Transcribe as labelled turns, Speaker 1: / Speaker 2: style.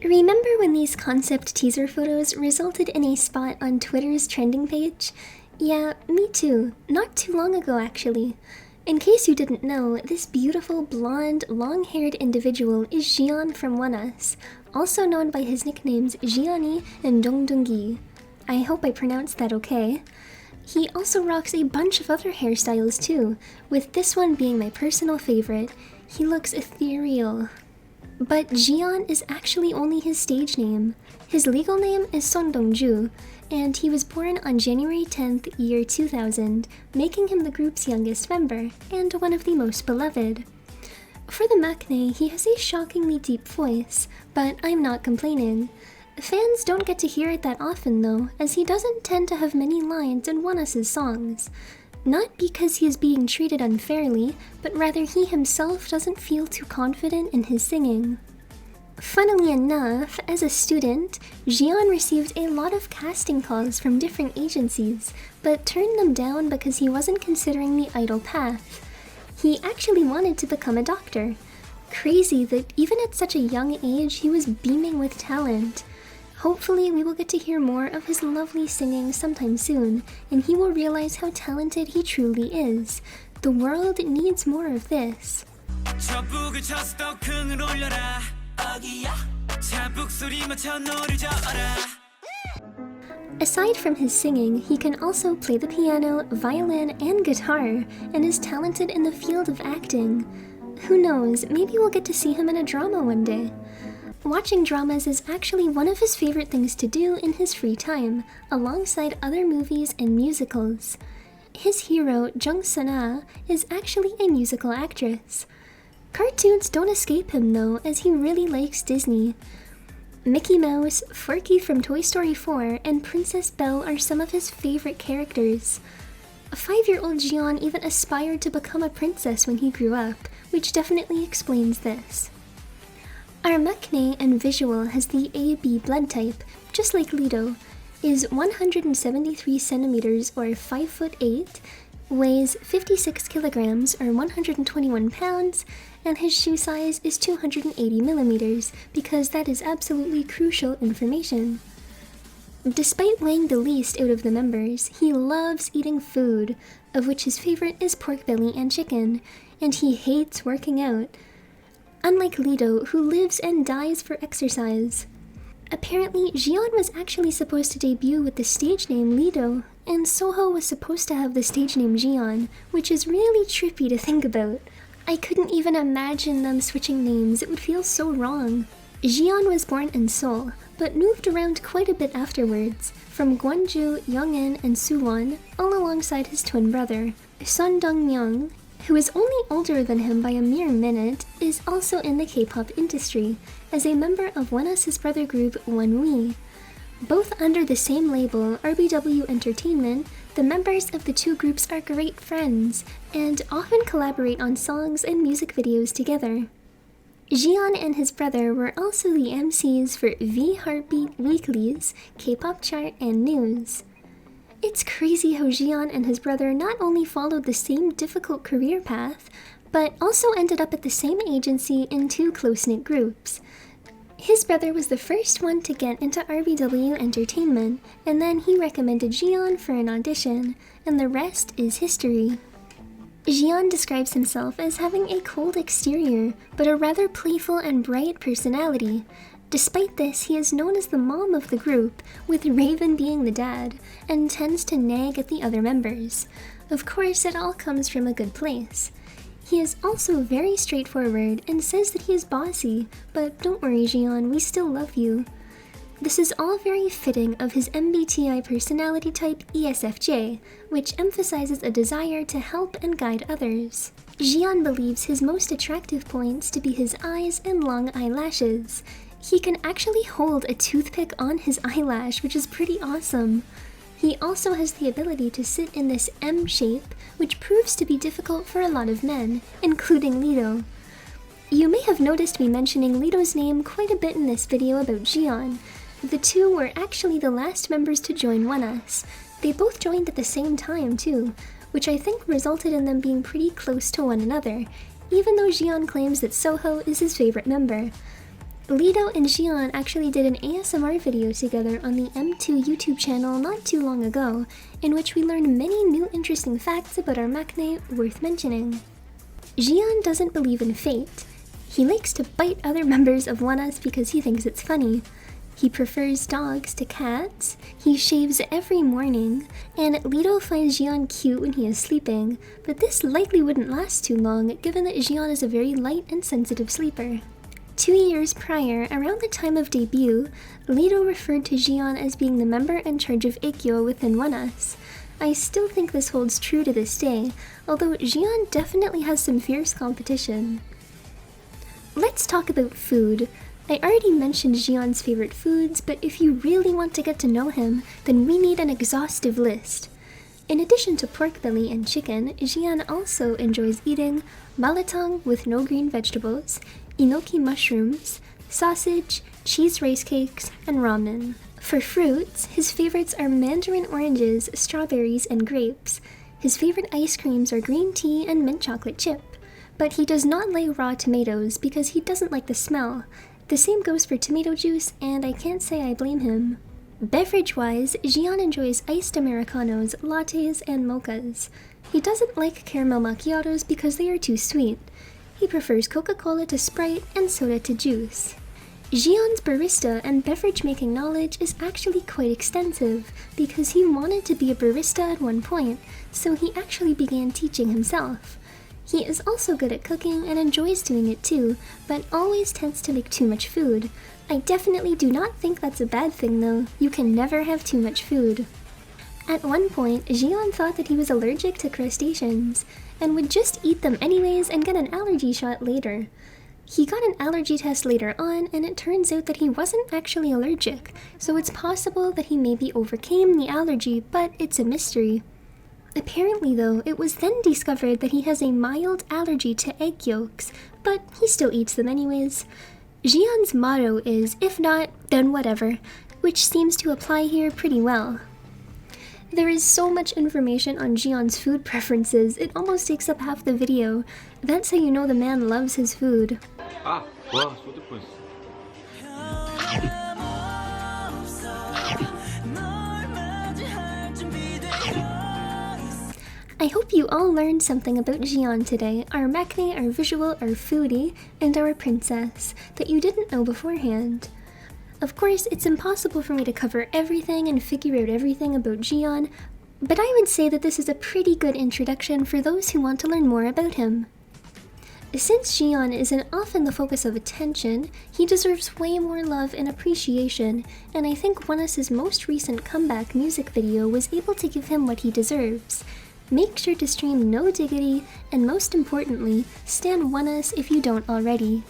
Speaker 1: Remember when these concept teaser photos resulted in a spot on Twitter's trending page? Yeah, me too. Not too long ago, actually. In case you didn't know, this beautiful, blonde, long-haired individual is Xion from Oneus, also known by his nicknames Xioni and Dongdungi. I hope I pronounced that okay. He also rocks a bunch of other hairstyles too, with this one being my personal favorite. He looks ethereal. But Xion is actually only his stage name. His legal name is Son Dongju, and he was born on January 10th, year 2000, making him the group's youngest member, and one of the most beloved. For the maknae, he has a shockingly deep voice, but I'm not complaining. Fans don't get to hear it that often though, as he doesn't tend to have many lines in Oneus' songs. Not because he is being treated unfairly, but rather he himself doesn't feel too confident in his singing. Funnily enough, as a student, Xion received a lot of casting calls from different agencies, but turned them down because he wasn't considering the idol path. He actually wanted to become a doctor. Crazy that even at such a young age he was beaming with talent. Hopefully we will get to hear more of his lovely singing sometime soon, and he will realize how talented he truly is. The world needs more of this. Aside from his singing, he can also play the piano, violin, and guitar, and is talented in the field of acting. Who knows, maybe we'll get to see him in a drama one day. Watching dramas is actually one of his favorite things to do in his free time, alongside other movies and musicals. His hero, Jung Sun-ah, is actually a musical actress. Cartoons don't escape him though, as he really likes Disney. Mickey Mouse, Forky from Toy Story 4, and Princess Belle are some of his favorite characters. A 5-year-old Xion even aspired to become a princess when he grew up, which definitely explains this. Our maknae and visual has the AB blood type, just like Lido, is 173 centimeters or 5'8", weighs 56 kilograms or 121 pounds, and his shoe size is 280 millimeters, because that is absolutely crucial information. Despite weighing the least out of the members, he loves eating food, of which his favorite is pork belly and chicken, and he hates working out. Unlike Lido, who lives and dies for exercise. Apparently, Xion was actually supposed to debut with the stage name Lido, and Soho was supposed to have the stage name Xion, which is really trippy to think about. I couldn't even imagine them switching names, it would feel so wrong. Xion was born in Seoul, but moved around quite a bit afterwards, from Gwangju, Yongin, and Suwon, all alongside his twin brother. Son Dong-myung, who is only older than him by a mere minute, is also in the K-pop industry, as a member of Oneus' brother group OneWe. Both under the same label, RBW Entertainment, the members of the two groups are great friends, and often collaborate on songs and music videos together. Xion and his brother were also the MCs for V Heartbeat Weekly's K-pop chart and news. It's crazy how Xion and his brother not only followed the same difficult career path, but also ended up at the same agency in two close-knit groups. His brother was the first one to get into RBW Entertainment, and then he recommended Xion for an audition, and the rest is history. Xion describes himself as having a cold exterior, but a rather playful and bright personality. Despite this, he is known as the mom of the group, with Raven being the dad, and tends to nag at the other members. Of course, it all comes from a good place. He is also very straightforward and says that he is bossy, but don't worry Xion, we still love you. This is all very fitting of his MBTI personality type ESFJ, which emphasizes a desire to help and guide others. Xion believes his most attractive points to be his eyes and long eyelashes. He can actually hold a toothpick on his eyelash, which is pretty awesome. He also has the ability to sit in this M shape, which proves to be difficult for a lot of men, including Lido. You may have noticed me mentioning Lido's name quite a bit in this video about Xion. The two were actually the last members to join Oneus. They both joined at the same time too, which I think resulted in them being pretty close to one another, even though Xion claims that Soho is his favorite member. Lido and Xion actually did an ASMR video together on the M2 YouTube channel not too long ago, in which we learned many new interesting facts about our maknae worth mentioning. Xion doesn't believe in fate. He likes to bite other members of Oneus because he thinks it's funny. He prefers dogs to cats, he shaves every morning, and Lido finds Xion cute when he is sleeping, but this likely wouldn't last too long given that Xion is a very light and sensitive sleeper. 2 years prior, around the time of debut, Lido referred to Xion as being the member in charge of Ikkyo within Oneus. I still think this holds true to this day, although Xion definitely has some fierce competition. Let's talk about food. I already mentioned Xion's favorite foods, but if you really want to get to know him, then we need an exhaustive list. In addition to pork belly and chicken, Xion also enjoys eating malatang with no green vegetables, enoki mushrooms, sausage, cheese rice cakes, and ramen. For fruits, his favorites are mandarin oranges, strawberries, and grapes. His favorite ice creams are green tea and mint chocolate chip. But he does not like raw tomatoes because he doesn't like the smell. The same goes for tomato juice, and I can't say I blame him. Beverage-wise, Xion enjoys iced Americanos, lattes, and mochas. He doesn't like caramel macchiatos because they are too sweet. He prefers Coca-Cola to Sprite and soda to juice. Xion's barista and beverage-making knowledge is actually quite extensive because he wanted to be a barista at one point, so he actually began teaching himself. He is also good at cooking and enjoys doing it too, but always tends to make too much food. I definitely do not think that's a bad thing though. You can never have too much food. At one point, Xion thought that he was allergic to crustaceans, and would just eat them anyways and get an allergy shot later. He got an allergy test later on, and it turns out that he wasn't actually allergic, so it's possible that he maybe overcame the allergy, but it's a mystery. Apparently though, it was then discovered that he has a mild allergy to egg yolks, but he still eats them anyways. Xion's motto is, if not, then whatever, which seems to apply here pretty well. There is so much information on Xion's food preferences, it almost takes up half the video. That's how you know the man loves his food.
Speaker 2: 와, 소주폰.
Speaker 1: I hope you all learned something about Xion today, our maknae, our visual, our foodie, and our princess, that you didn't know beforehand. Of course, it's impossible for me to cover everything and figure out everything about Xion, but I would say that this is a pretty good introduction for those who want to learn more about him. Since Xion isn't often the focus of attention, he deserves way more love and appreciation, and I think Oneus' most recent comeback music video was able to give him what he deserves. Make sure to stream No Diggity, and most importantly, stan Oneus if you don't already.